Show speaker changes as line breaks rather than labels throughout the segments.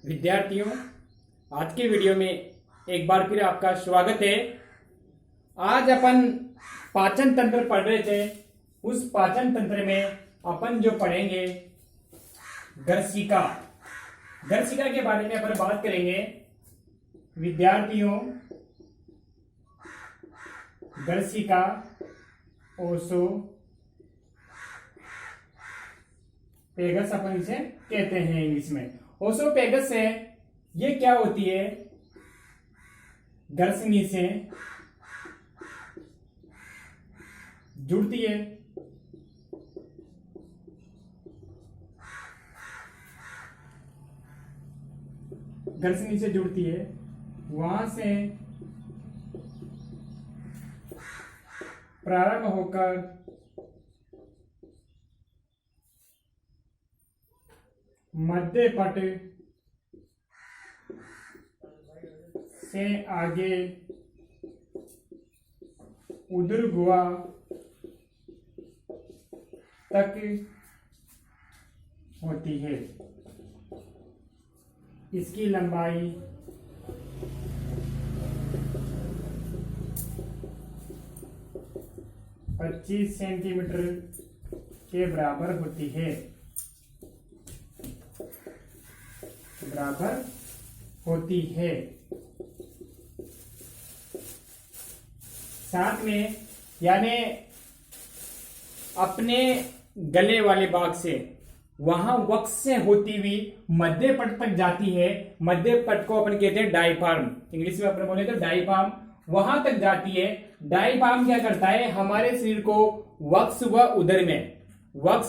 विद्यार्थियों, आज के वीडियो में एक बार फिर आपका स्वागत है। आज अपन पाचन तंत्र पढ़ रहे थे। उस पाचन तंत्र में अपन जो पढ़ेंगे गर्सिका के बारे में अपन बात करेंगे। विद्यार्थियों, गर्सिका ओसोपेगस अपन इसे कहते हैं इंग्लिश में। ओसोपेगस है, ये क्या होती है? गर्सनी से जुड़ती है। गर्सनी से जुड़ती है, वहां से प्रारंभ होकर मध्य पट से आगे उदर गुहा तक होती है। इसकी लंबाई 25 सेंटीमीटर के बराबर होती है। साथ में यानी अपने गले वाले भाग से वहां वक्ष से होती हुई मध्य पट तक जाती है। मध्य पट को अपन कहते हैं डायफ्राम, इंग्लिश में अपन बोले तो डायफ्राम, वहां तक जाती है। डायफ्राम क्या करता है? हमारे शरीर को वक्ष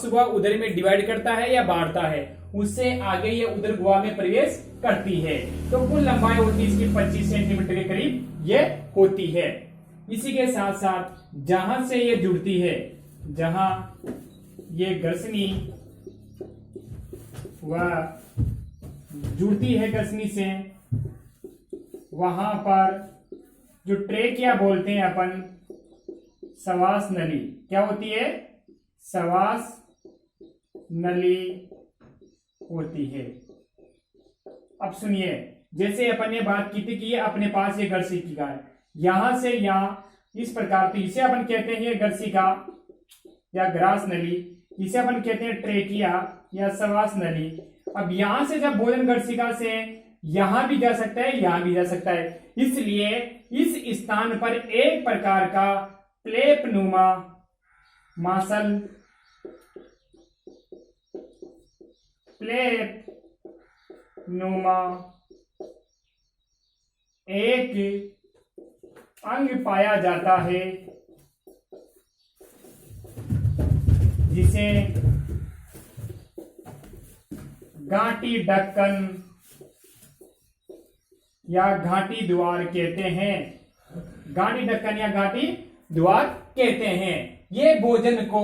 व उदर में डिवाइड करता है या बांटता है। उससे आगे ये उदर गुहा में प्रवेश करती है। तो कुल लंबाई होती है इसकी 25 सेंटीमीटर के करीब ये होती है। इसी के साथ साथ जहां से ये जुड़ती है, जहां ये गर्सनी वह जुड़ती है गर्सनी से, वहां पर जो ट्रेकिया बोलते हैं अपन, श्वास नली क्या होती है? श्वास नली होती है। अब सुनिए, जैसे अपन ने बात की थी कि ये अपने पास ये गर्सिका है, यहां से यहां इस प्रकार, तो इसे अपन कहते हैं गर्सिका या ग्रास नली, इसे अपन कहते हैं ट्रेकिया या श्वास नली। अब यहां से जब भोजन गर्सिका से यहां भी जा सकता है, यहां भी जा सकता है, इसलिए इस स्थान पर एक प्रकार का प्लेपनुमा मासल, प्लेपनुमा एक अंग पाया जाता है, जिसे घाटी ढक्कन या घाटी द्वार कहते हैं। घाटी ढक्कन या घाटी द्वार कहते हैं। ये भोजन को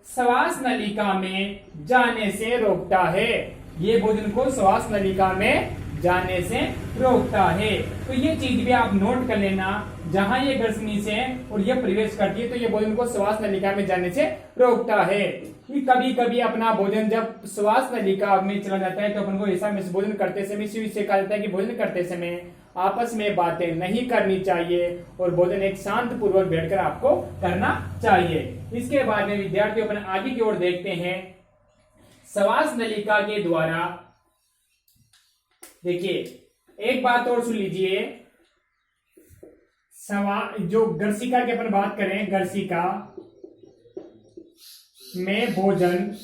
श्वास नलिका में जाने से रोकता है। ये भोजन को श्वास नलिका में जाने से रोकता है। तो ये चीज भी आप नोट कर लेना, जहां ये गर्सनी से और ये प्रवेश करती है तो ये भोजन को श्वास नलिका में जाने से रोकता है। कभी कभी अपना भोजन जब श्वास नलिका में चला जाता है तो अपन को ऐसा भोजन करते समय इसे कहा जाता है कि भोजन करते समय आपस में बातें नहीं करनी चाहिए और भोजन एक शांत पूर्वक बैठकर आपको करना चाहिए। इसके बाद में विद्यार्थी अपन आगे की ओर देखते हैं। श्वास नलिका के द्वारा, देखिए एक बात और सुन लीजिए, जो गर्सिका की अपन बात करें, गर्सिका में भोजन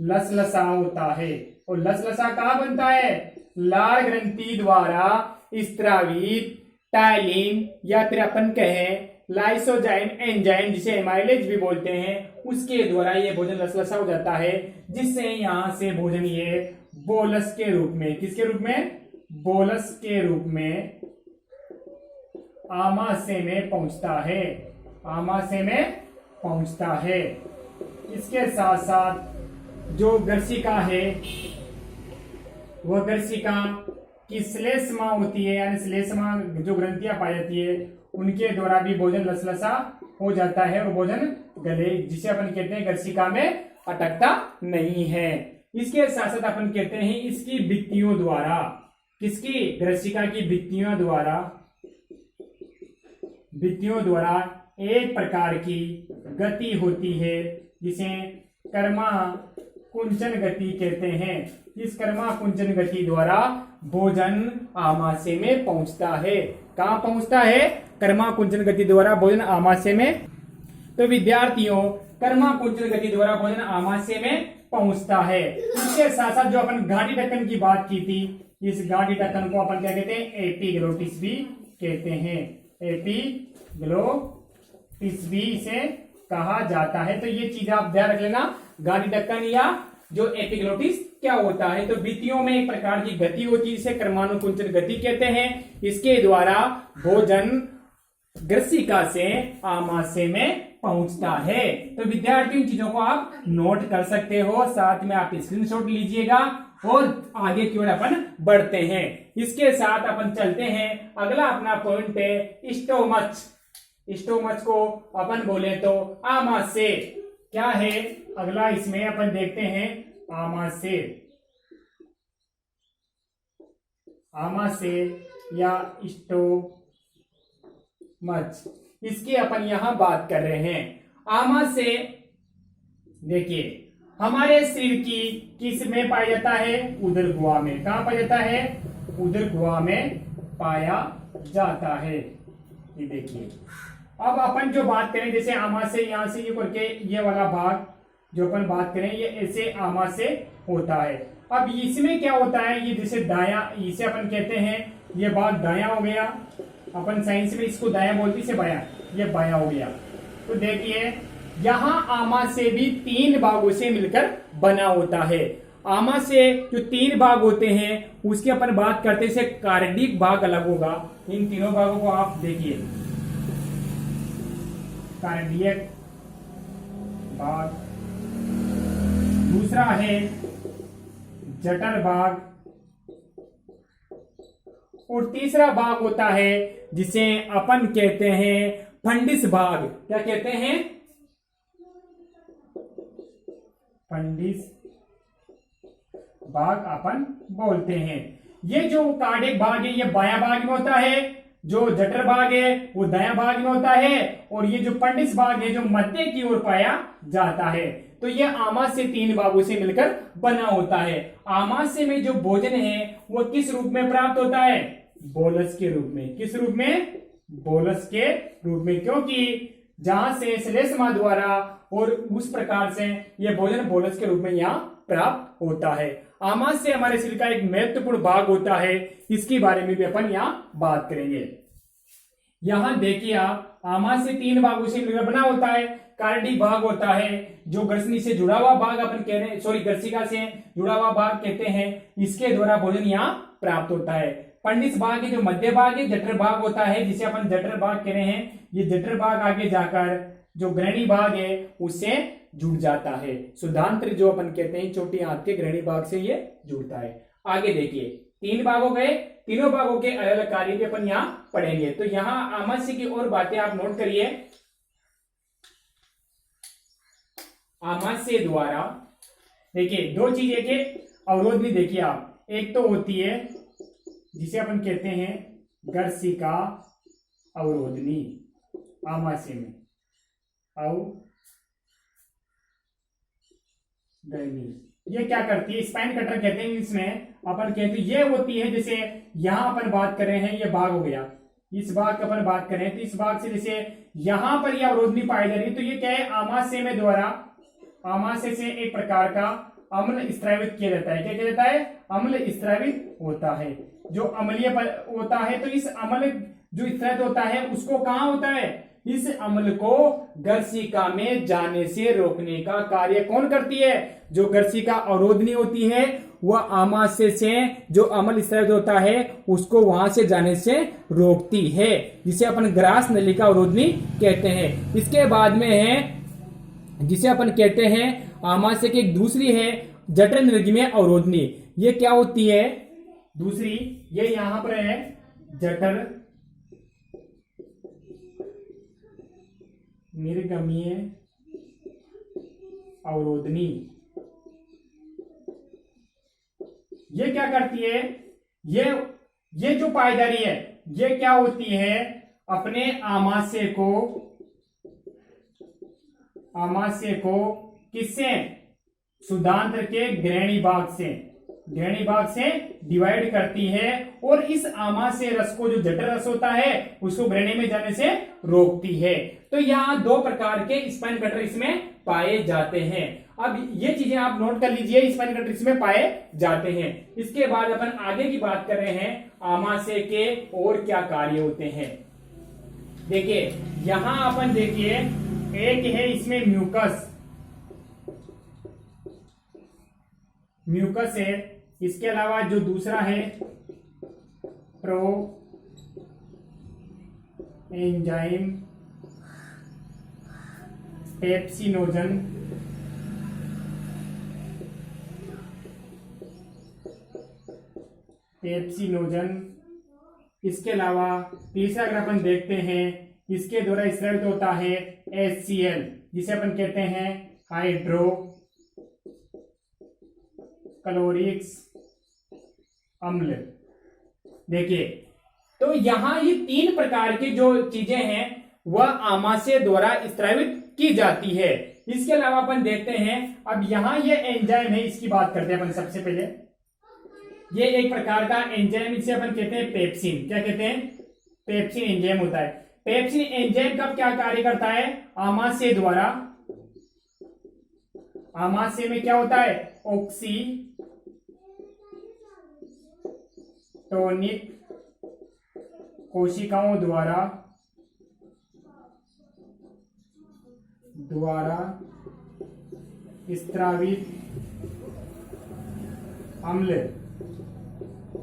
लसलसा होता है। और लसलसा कहां बनता है? लार ग्रंथि द्वारा स्त्रावित टाइलिन या फिर अपन कहें लाइसोजाइम एंजाइम, जिसे एमाइलेज भी बोलते हैं, उसके द्वारा ये भोजन लसलसा हो जाता है, जिससे यहां से भोजन ये बोलस के रूप में, किसके रूप में? बोलस के रूप में आमाशय में पहुंचता है। आमाशय में पहुंचता है। इसके साथ साथ जो गर्सिका है, वह गर्सिका की श्लेष्मा होती है, यानी श्लेष्मा जो ग्रंथियां पाई जाती है, उनके द्वारा भी भोजन लसलसा हो जाता है और भोजन गले, जिसे अपन कहते हैं गर्सिका में, अटकता नहीं है। इसके साथ साथ अपन कहते हैं इसकी भित्तियों द्वारा, किसकी, ग्रसिका की भित्तियों द्वारा एक प्रकार की गति होती है जिसे कर्मा कुंचन गति कहते हैं। इस कर्मा कुंचन गति द्वारा भोजन आमाशय में पहुंचता है। कहां पहुंचता है? कर्मा कुंचन गति द्वारा भोजन आमाशय में। तो विद्यार्थियों, कर्मा कुंचन गति द्वारा भोजन आमाशय में पहुंचता है। इसके साथ साथ जो अपन गाढ़ी ढक्कन की बात की थी, इस गाढ़ी ढक्कन को अपन क्या कहते हैं? एपिग्लोटिस भी कहते हैं। एपिग्लोटिस भी इसे कहा जाता है। तो ये चीज आप ध्यान रख लेना, गाढ़ी ढक्कन या जो एपिग्लोटिस क्या होता है। तो भित्तियों में एक प्रकार की गति होती है, इसे कर्मानुकुंचन गति कहते हैं। इसके द्वारा भोजन ग्रसिका से आमाशय में पहुंचता है। तो विद्यार्थी इन चीजों को आप नोट कर सकते हो, साथ में आप स्क्रीनशॉट लीजिएगा और आगे की ओर अपन बढ़ते हैं। इसके साथ अपन चलते हैं, अगला अपना पॉइंट है स्टोमच। स्टोमच को अपन बोले तो आमाशय क्या है? अगला इसमें अपन देखते हैं आमाशय। आमाशय या स्टोमच, इसकी अपन यहां बात कर रहे हैं। आमाशय देखिए हमारे शरीर की किस में पाया जाता है? उदर गुहा में। कहां पाया जाता है? उदर गुहा में पाया जाता है। ये देखिए, अब अपन जो बात करें, जैसे आमाशय यहां से ये करके ये वाला भाग जो अपन बात करें, ये ऐसे आमाशय होता है। अब इसमें क्या होता है? ये जैसे दाया, इसे अपन कहते हैं ये भाग दाया हो गया, अपन साइंस में इसको दाया बोलते, इसे बाया, ये बाया हो गया। तो देखिए यहां आमाशय भी 3 भागों से मिलकर बना होता है। आमाशय जो 3 भाग होते हैं उसकी अपन बात करते हैं, कार्डिक भाग अलग होगा। इन तीनों भागों को आप देखिए, कार्डियक भाग, दूसरा है जठर भाग, और तीसरा भाग होता है जिसे अपन कहते हैं फंडिस भाग। क्या कहते हैं? फंडिस भाग अपन बोलते हैं। ये जो कार्डियक भाग है ये बायां भाग में होता है, जो जठर भाग है वो दायां भाग में होता है, और ये जो फंडिस भाग है जो मध्य की ओर पाया जाता है। तो ये आमाशय 3 भागों से मिलकर बना होता है। आमाशय में जो भोजन है वो किस रूप में प्राप्त होता है? बोलस के रूप में। किस रूप में? बोलस के रूप में, क्योंकि जहां से श्लेष्मा द्वारा और उस प्रकार से यह भोजन बोलस के रूप में यहाँ प्राप्त होता है। आमाशय हमारे शरीर का एक महत्वपूर्ण भाग होता है, इसके बारे में भी अपन यहाँ बात करेंगे। यहां देखिए आप, आमाशय 3 भागों से मिलकर बना होता है। कार्डिक भाग होता है जो ग्रसनी से जुड़ा हुआ भाग अपन कह रहे हैं, सॉरी ग्रसिका से जुड़ा हुआ भाग कहते हैं, इसके द्वारा भोजन यहाँ प्राप्त होता है। फंडिस भाग है जो मध्य भाग है, जठर भाग होता है जिसे अपन जठर भाग कह रहे हैं। ये जठर भाग आगे जाकर जो ग्रहणी भाग है उससे जुड़ जाता है। सुधांत्र जो अपन कहते हैं छोटी आंत के ग्रहणी भाग से ये जुड़ता है। आगे देखिए 3 भाग हो गए, तीनों भागों के अलग अलग कार्य भी अपन यहाँ पढ़ेंगे। तो यहाँ आमाशय की और बातें आप नोट करिए। आमाशय द्वारा देखिए 2 चीजें के अवरोध भी देखिए आप, एक तो होती है जिसे अपन कहते हैं ग्रसिका अवरोधनी। आमाशय में अवरोधनी ये क्या करती है? स्पाइन कटर कहते हैं इसमें, अपन कहते हैं ये होती है, जैसे यहां अपन बात कर रहे हैं ये भाग हो गया, इस भाग का अपन बात कर रहे हैं, तो इस भाग से जैसे यहां पर यह अवरोधनी पाई जा रही है, तो ये क्या है? आमाशय में द्वारा, आमाशय से एक प्रकार का अम्ल स्रावित किया जाता है। क्या किया जाता है? अम्ल स्रावित होता है। जो अम्लीय होता है, तो इस अम्ल जो स्रावित होता है उसको कहां होता है? इस अम्ल को ग्रसिका में जाने से रोकने का कार्य कौन करती है? जो ग्रसिका अवरोधनी होती है वह आमाशय से जो अम्ल स्रावित होता है उसको वहां से जाने से रोकती है, जिसे अपन ग्रास नलिका अवरोधनी कहते हैं। इसके बाद में है जिसे अपन कहते हैं आमाशय की एक दूसरी है जठर निर्गमीय अवरोधनी। ये क्या होती है? दूसरी ये यहां पर है जठर निर्गमीय अवरोधनी। ये क्या करती है, ये जो पायदारी है ये क्या होती है, अपने आमाशय को किससे, शुद्धांत्र के ग्रहणी भाग से डिवाइड करती है और इस आमाशय रस को, जो जठर रस होता है, उसको ग्रहणी में जाने से रोकती है। तो यहाँ दो प्रकार के स्पाइन कटर इसमें पाए जाते हैं। अब ये चीजें आप नोट कर लीजिए, स्पाइन कटर इसमें पाए जाते हैं। इसके बाद अपन आगे की बात कर रहे हैं, आमाशय के और क्या कार्य होते हैं। देखिए यहां अपन देखिए, एक है इसमें म्यूकस है, इसके अलावा जो दूसरा है प्रो एंजाइम पेप्सिनोजन, इसके अलावा तीसरा अगर अपन देखते हैं, इसके द्वारा स्रावित होता है HCl, जिसे अपन कहते हैं हाइड्रो क्लोरिक अम्ल। देखिए तो यहां ये तीन प्रकार की जो चीजें हैं वह आमाशय द्वारा स्रावित की जाती है। इसके अलावा अपन देखते हैं, अब यहां ये एंजाइम है, इसकी बात करते हैं अपन सबसे पहले। ये एक प्रकार का एंजाइम, इसे अपन कहते हैं पेप्सिन। क्या कहते हैं, पेप्सिन एंजाइम होता है। पेप्सिन एंजाइम का क्या कार्य करता है, आमाशय द्वारा, आमाशय में क्या होता है, ऑक्सीटोनिक कोशिकाओं द्वारा स्रावित अम्ल,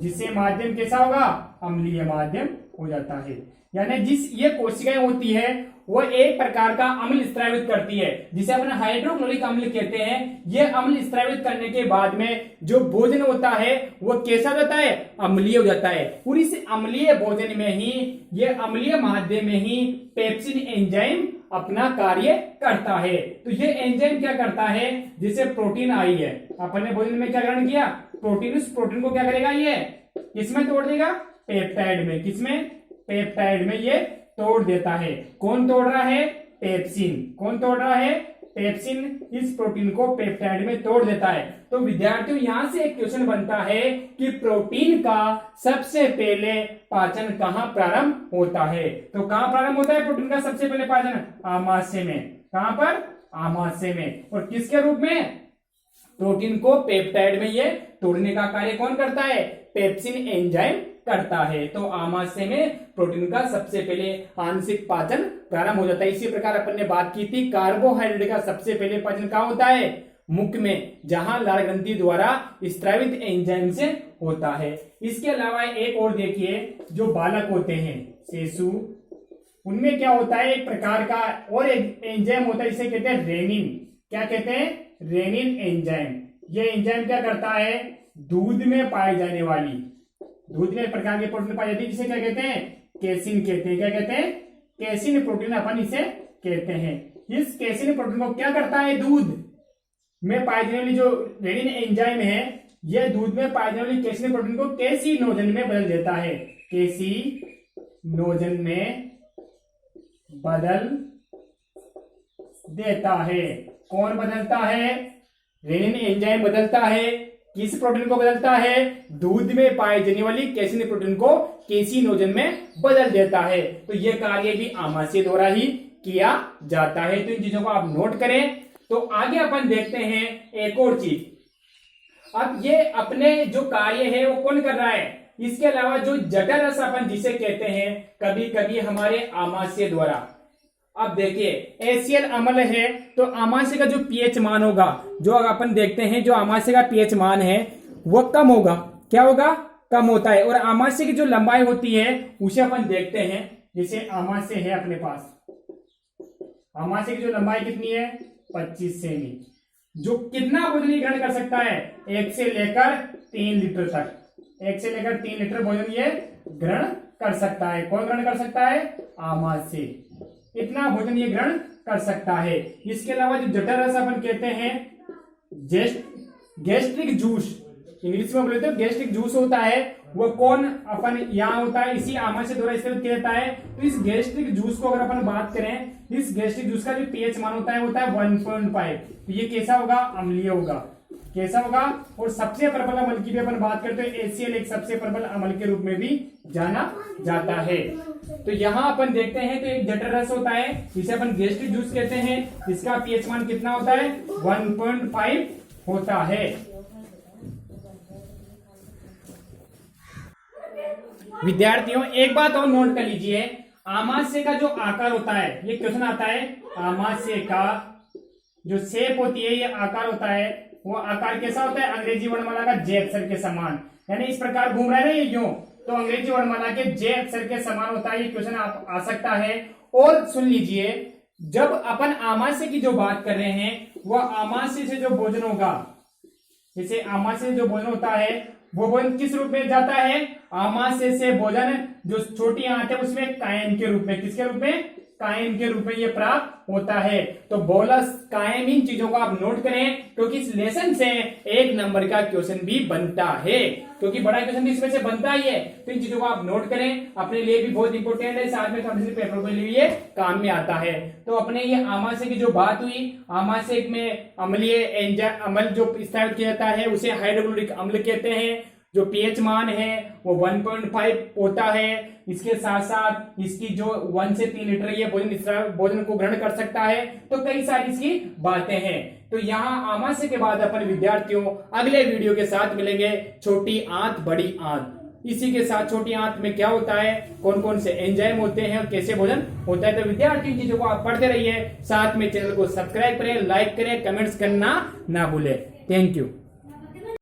जिससे माध्यम कैसा होगा, अम्लीय माध्यम हो जाता है। यानी जिस ये कोशिकाएं होती है वो एक प्रकार का अम्ल स्रावित करती है, जिसे अपन हाइड्रोक्लोरिक अम्ल कहते हैं। ये अम्ल स्रावित करने के बाद में जो भोजन होता है वो कैसा होता है, अम्लीय हो जाता है। और इस अम्लीय भोजन में ही, ये अम्लीय माध्यम में ही पेप्सिन एंजाइम अपना कार्य करता है। तो ये एंजाइम क्या करता है, जैसे प्रोटीन आई है, अपन ने भोजन में क्या ग्रहण किया, प्रोटीन, उस प्रोटीन को क्या करेगा, ये किसमें तोड़ देगा, पेप्टाइड में। किसमें, पेप्टाइड में ये तोड़ देता है। कौन तोड़ रहा है, पेप्सिन। कौन तोड़ रहा है, पेप्सिन इस प्रोटीन को पेप्टाइड में तोड़ देता है। तो विद्यार्थियों यहां से एक क्वेश्चन बनता है कि प्रोटीन का सबसे पहले पाचन कहां प्रारंभ होता है। तो कहां प्रारंभ होता है प्रोटीन का सबसे पहले पाचन, आमाशय में। कहां पर, आमाशय में। और किसके रूप में, प्रोटीन को पेप्टाइड में ये तोड़ने का कार्य कौन करता है, पेप्सिन एंजाइम करता है। तो आमाशय में प्रोटीन का सबसे पहले आंशिक पाचन प्रारंभ हो जाता है। इसी प्रकार अपन ने बात की थी, कार्बोहाइड्रेट का सबसे पहले पाचन कहां होता है, मुख में, जहां लाल ग्रंथि द्वारा स्रावित एंजाइम से होता है। इसके अलावा एक और देखिए, जो बालक होते हैं शिशु, उनमें क्या होता है, एक प्रकार का और एक एंजाइम होता है, इसे कहते हैं रेनिन। क्या कहते हैं, रेनिन एंजाइम। ये एंजाइम क्या करता है, दूध में पाई जाने वाली, दूध में एक प्रकार के प्रोटीन पाई जाती है, जिसे क्या कहते हैं, केसिन कहते हैं। क्या कहते हैं, केसिन प्रोटीन अपन इसे कहते हैं। इस केसिन प्रोटीन को क्या करता है, दूध में पाई जाने वाली जो रेनिन एंजाइम है, यह दूध में पाई जाने वाली केसिन प्रोटीन को केसिनोजन में बदल देता है। केसिनोजन में बदल देता है। कौन बदलता है, रेनिन एंजाइम बदलता है। किस प्रोटीन को बदलता है, दूध में पाई जाने वाली केसिन प्रोटीन को केसिनोजन में बदल देता है। तो यह कार्य भी आमाशय द्वारा ही किया जाता है। तो इन चीजों को आप नोट करें। तो आगे अपन देखते हैं एक और चीज। अब ये अपने जो कार्य है वो कौन कर रहा है, इसके अलावा जो जठर रस अपन जिसे कहते हैं कभी कभी हमारे आमाशय द्वारा। अब देखिए HCl अम्ल है, तो आमाशय का जो पीएच मान होगा, जो अपन देखते हैं जो आमाशय का पीएच मान है वो कम होगा। क्या होगा, कम होता है। और आमाशय की जो लंबाई होती है उसे अपन देखते हैं। जैसे आमाशय है अपने पास, आमाशय की जो लंबाई कितनी है, 25 सेमी। जो कितना भोजन ग्रहण कर सकता है, 1 से लेकर 3 लीटर तक। 1 से लेकर 3 लीटर भोजन ये ग्रहण कर सकता है। कौन ग्रहण कर सकता है, आमाशय। इतना भोजन ये ग्रहण कर सकता है। इसके अलावा जो जठर रस अपन कहते हैं गैस्ट्रिक जूस, इंग्लिश में बोले तो गैस्ट्रिक जूस होता है वो कौन अपन यहाँ होता है, इसी आमाशय द्वारा इस्तेमाल किया जाता है। तो इस गैस्ट्रिक जूस को अगर अपन बात करें, इस गैस्ट्रिक जूस का जो पीएच मान होता है 1.5। तो ये कैसा होगा, अम्लीय होगा, कैसा होगा। और सबसे प्रबल अम्ल की भी अपन बात करते हैं, HCl एक सबसे प्रबल अम्ल के रूप में भी जाना जाता है। तो यहाँ अपन देखते हैं तो एक जठर रस होता है जिसे अपन गैस्ट्रिक जूस कहते हैं, इसका पीएच मान कितना होता है, 1.5 होता है। विद्यार्थियों एक बात और नोट कर लीजिए, आमाशय का जो आकार होता है, ये क्वेश्चन आता है, आमाशय का जो शेप होती है, ये आकार होता है, वो आकार कैसा होता है, अंग्रेजी वर्णमाला का जे अक्षर के समान, यानी इस प्रकार घूम रहा है ना ये यूं, तो अंग्रेजी वर्णमाला के जे अक्षर के समान होता है। ये क्वेश्चन आ सकता है। और सुन लीजिए, जब अपन आमाशय की जो बात कर रहे हैं, वह आमाशय से जो भोजन होगा, जैसे आमाशय से जो भोजन होता है वो भोजन किस रूप में जाता है, आमाशय से भोजन जो छोटी आंत है उसमें कायम के रूप में, किसके रूप में, कायम के रूप में ये प्राप्त होता है। तो बोलस, कायम, इन चीजों को आप नोट करें क्योंकि इस लेसन से 1 नंबर का क्वेश्चन भी बनता है, क्योंकि बड़ा क्वेश्चन भी इसमें से बनता ही है। तो इन चीजों को आप नोट करें, अपने लिए भी बहुत इंपॉर्टेंट है, साथ में कॉम्पिटिटिव पेपर के लिए काम में आता है। तो अपने ये आमाशय की जो बात हुई, आमाशय में अम्लीय अम्ल जो इस्तेमाल किया जाता है उसे हाइड्रोक्लोरिक अम्ल कहते हैं। जो पीएच मान है वो 1.5 होता है। इसके साथ साथ इसकी जो 1 से 3 लीटर ये भोजन को ग्रहण कर सकता है। तो कई सारी इसकी बातें हैं। तो यहाँ आमाशय के बाद अपन विद्यार्थियों अगले वीडियो के साथ मिलेंगे, छोटी आंत बड़ी आंत। इसी के साथ छोटी आंत में क्या होता है, कौन कौन से एंजाइम होते हैं और कैसे भोजन होता है। तो विद्यार्थी चीजों को आप पढ़ते रहिए, साथ में चैनल को सब्सक्राइब करें, लाइक करें, कमेंट्स करना ना भूलें। Thank you.